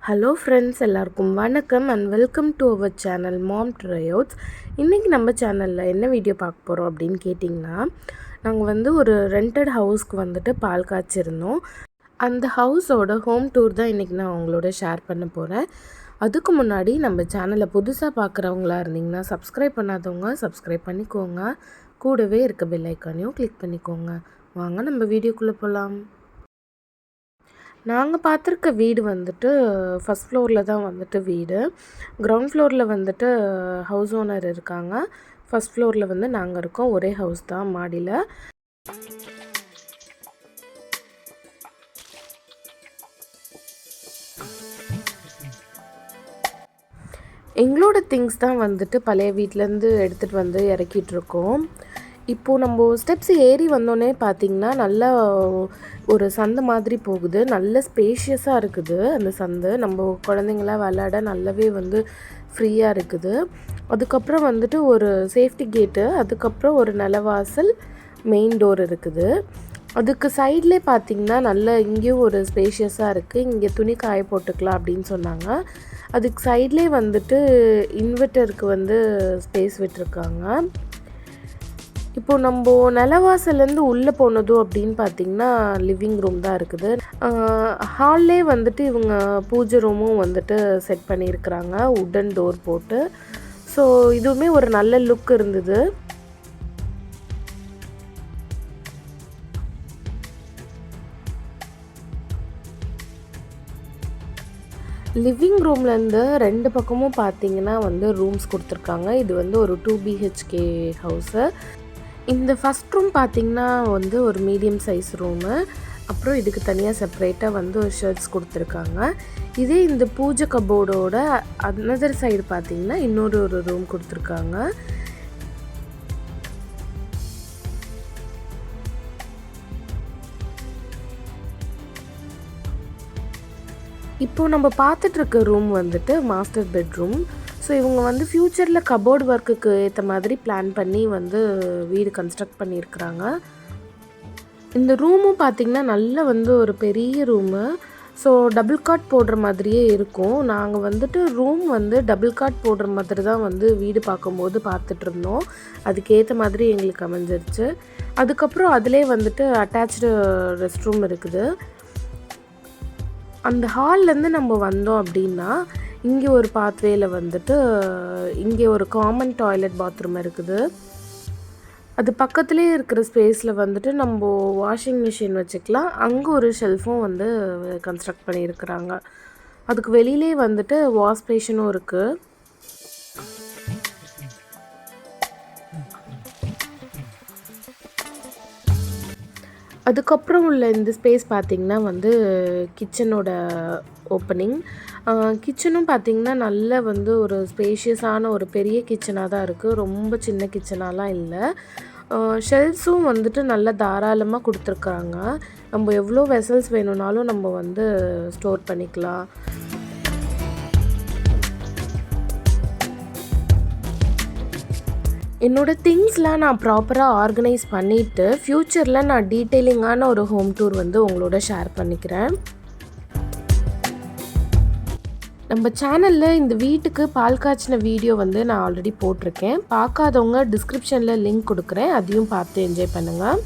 Hello friends, எல்லாருக்கும் வணக்கம் and welcome to our channel Mom Triods. இன்றைக்கி நம்ம சேனலில் என்ன வீடியோ பார்க்க போகிறோம் அப்படின்னு கேட்டிங்கன்னா, நாங்கள் ஒரு ரெண்டட் ஹவுஸ்க்கு பால் காய்ச்சிருந்தோம். அந்த ஹவுஸோட ஹோம் டூர் தான் இன்றைக்கி நான் உங்களோட ஷேர் பண்ண போகிறேன். அதுக்கு முன்னாடி நம்ம சேனலை புதுசாக பார்க்குறவங்களா இருந்தீங்கன்னா சப்ஸ்கிரைப் பண்ணாதவங்க சப்ஸ்கிரைப் பண்ணிக்கோங்க. கூடவே இருக்க பெல் ஐக்கானையும் கிளிக் பண்ணிக்கோங்க. வாங்க நம்ம வீடியோக்குள்ளே போகலாம். நாங்கள் பார்த்துருக்க வீடு ஃபஸ்ட் ஃப்ளோரில் தான் வீடு. கிரவுண்ட் ஃப்ளோரில் ஹவுஸ் ஓனர் இருக்காங்க. ஃபஸ்ட் ஃப்ளோரில் நாங்கள் இருக்கோம். ஒரே ஹவுஸ் தான் மாடியில். எங்களோட திங்ஸ் தான் பழைய வீட்டிலேருந்து எடுத்துகிட்டு இறக்கிட்டுருக்கோம். இப்போது நம்ம ஸ்டெப்ஸ் ஏறி வந்தோடனே பார்த்திங்கன்னா நல்லா ஒரு சந்து மாதிரி போகுது. நல்ல ஸ்பேஷியஸாக இருக்குது அந்த சந்து. நம்ம குழந்தைங்களாம் விளையாட நல்லாவே ஃப்ரீயாக இருக்குது. அதுக்கப்புறம் ஒரு சேஃப்டி கேட்டு, அதுக்கப்புறம் ஒரு நிலவாசல், மெயின் டோர் இருக்குது. அதுக்கு சைட்லேயே பார்த்திங்கன்னா நல்ல இங்கேயும் ஒரு ஸ்பேஷியஸாக இருக்குது. இங்கே துணி காய போட்டுக்கலாம் அப்படின்னு சொன்னாங்க. அதுக்கு சைட்லேயே இன்வெர்ட்டருக்கு ஸ்பேஸ் விட்டுருக்காங்க. இப்போது நம்ம நிலவாசலேருந்து உள்ளே போனதும் அப்படின்னு பார்த்திங்கன்னா லிவிங் ரூம் தான் இருக்குது. ஹால்லே இவங்க பூஜை ரூமும் செட் பண்ணியிருக்கிறாங்க உட்டன் டோர் போட்டு. ஸோ இதுவுமே ஒரு நல்ல லுக் இருந்தது. லிவிங் ரூம்லேருந்து ரெண்டு பக்கமும் பார்த்திங்கன்னா ரூம்ஸ் கொடுத்துருக்காங்க. இது ஒரு 2 BHK ஹவுஸு. இந்த ஃபஸ்ட் ரூம் பார்த்திங்கன்னா ஒரு மீடியம் சைஸ் ரூமு. அப்புறம் இதுக்கு தனியாக செப்பரேட்டாக ஒரு ஷர்ட்ஸ் கொடுத்துருக்காங்க. இதே இந்த பூஜை கபோர்டோட அனதர் சைடு பார்த்திங்கன்னா இன்னொரு ரூம் கொடுத்துருக்காங்க. இப்போது நம்ம பார்த்துட்ருக்க ரூம் மாஸ்டர் பெட்ரூம். ஸோ இவங்க ஃப்யூச்சரில் கபோர்டு ஒர்க்குக்கு ஏற்ற மாதிரி பிளான் பண்ணி வீடு கன்ஸ்ட்ரக்ட் பண்ணியிருக்கிறாங்க. இந்த ரூமும் பார்த்திங்கன்னா நல்ல ஒரு பெரிய ரூமு. ஸோ டபுள் காட் போடுற மாதிரியே இருக்கும். நாங்கள் ரூம் டபுள் காட் போடுற மாதிரி தான் வீடு பார்க்கும்போது பார்த்துட்ருந்தோம். அதுக்கேற்ற மாதிரி எங்களுக்கு அமைஞ்சிருச்சு. அதுக்கப்புறம் அதிலே அட்டாச்சு ரெஸ்ட் ரூம் இருக்குது. அந்த ஹால்லேருந்து நம்ம வந்தோம் அப்படின்னா இங்கே ஒரு பாத்வேயில் இங்கே ஒரு காமன் டாய்லெட் பாத்ரூம் இருக்குது. அது பக்கத்துலேயே இருக்கிற ஸ்பேஸில் நம்ம வாஷிங் மிஷின் வச்சுக்கலாம். அங்கே ஒரு ஷெல்ஃபும் கன்ஸ்ட்ரக்ட் பண்ணியிருக்கிறாங்க. அதுக்கு வெளியிலே வாஷ் பேஷனும் இருக்குது. அதுக்கப்புறம் உள்ள இந்த ஸ்பேஸ் பார்த்திங்கன்னா கிச்சனோட ஓப்பனிங். கிச்சனும் பார்த்திங்கன்னா நல்ல ஒரு ஸ்பேஷியஸான ஒரு பெரிய கிச்சனாக தான் இருக்குது. ரொம்ப சின்ன கிச்சனாலாம் இல்லை. ஷெல்ஃப்ஸும் நல்லா தாராளமாக கொடுத்துருக்குறாங்க. நம்ம எவ்வளோ வெசல்ஸ் வேணும்னாலும் நம்ம ஸ்டோர் பண்ணிக்கலாம். என்னோடய திங்ஸ்லாம் நான் ப்ராப்பராக ஆர்கனைஸ் பண்ணிவிட்டு ஃப்யூச்சரில் நான் டீட்டெயிலிங்கான ஒரு ஹோம் டூர் உங்களோட ஷேர் பண்ணிக்கிறேன். நம்ம சேனலில் இந்த வீட்டுக்கு பால் காய்ச்சின வீடியோ நான் ஆல்ரெடி போட்டிருக்கேன். பார்க்காதவங்க டிஸ்கிரிப்ஷனில் லிங்க் கொடுக்குறேன், அதையும் பார்த்து என்ஜாய் பண்ணுங்கள்.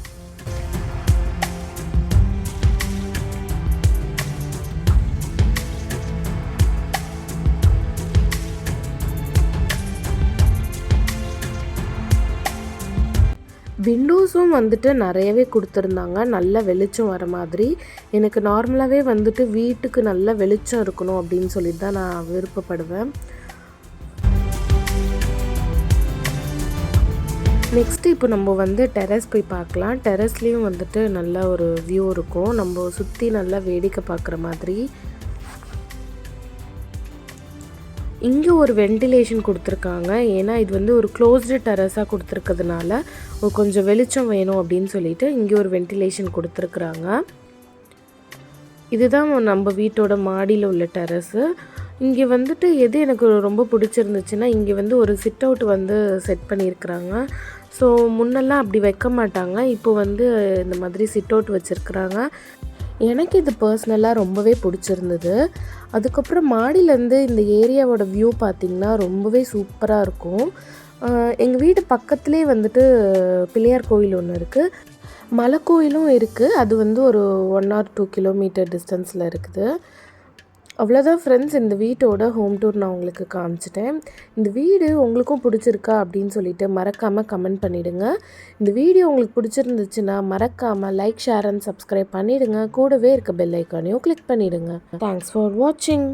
விண்டோஸும் நிறையவே கொடுத்துருந்தாங்க. நல்ல வெளிச்சம் வர மாதிரி. எனக்கு நார்மலாகவே வீட்டுக்கு நல்ல வெளிச்சம் இருக்கணும் அப்படின்னு சொல்லிட்டு தான் நான் விருப்பப்படுவேன். நெக்ஸ்ட்டு இப்போ நம்ம டெரஸ் போய் பார்க்கலாம். டெரஸ்லேயும் நல்ல ஒரு வியூ இருக்கும். நம்ம சுற்றி நல்லா வேடிக்கை பார்க்குற மாதிரி. இங்கே ஒரு வென்டிலேஷன் கொடுத்துருக்காங்க. ஏன்னா இது ஒரு க்ளோஸ்டு டெரஸாக கொடுத்துருக்கிறதுனால கொஞ்சம் வெளிச்சம் வேணும் அப்படின்னு சொல்லிட்டு இங்கே ஒரு வென்டிலேஷன் கொடுத்துருக்குறாங்க. இதுதான் நம்ம வீட்டோட மாடியில் உள்ள டெரஸு. இங்கே எது எனக்கு ரொம்ப பிடிச்சிருந்துச்சுன்னா இங்கே ஒரு சிட் அவுட் செட் பண்ணியிருக்கிறாங்க. ஸோ முன்னெல்லாம் அப்படி வைக்க மாட்டாங்க. இப்போ இந்த மாதிரி சிட் அவுட் வச்சுருக்குறாங்க. எனக்கு இது பர்சனலாக ரொம்பவே பிடிச்சிருந்தது. அதுக்கப்புறம் மாடியிலேருந்து இந்த ஏரியாவோட வியூ பார்த்திங்கன்னா ரொம்பவே சூப்பராக இருக்கும். எங்கள் வீடு பக்கத்துலேயே வந்துட்டு பிள்ளையார் கோயில் ஒன்று இருக்குது. மலை கோயிலும் இருக்குது. அது வந்து ஒரு 1 ஆர் 2 கிலோமீட்டர் டிஸ்டன்ஸில் இருக்குது. அவ்வளோதான் ஃப்ரெண்ட்ஸ், இந்த வீட்டோட ஹோம் டூர் நான் உங்களுக்கு காமிச்சிட்டேன். இந்த வீடு உங்களுக்கும் பிடிச்சிருக்கா அப்படின்னு சொல்லிட்டு மறக்காமல் கமெண்ட் பண்ணிவிடுங்க. இந்த வீடியோ உங்களுக்கு பிடிச்சிருந்துச்சுன்னா மறக்காமல் லைக், ஷேர் அண்ட் சப்ஸ்கிரைப் பண்ணிவிடுங்க. கூடவே இருக்க பெல் ஐக்கானையும் கிளிக் பண்ணிவிடுங்க. தேங்க்ஸ் ஃபார் வாட்சிங்.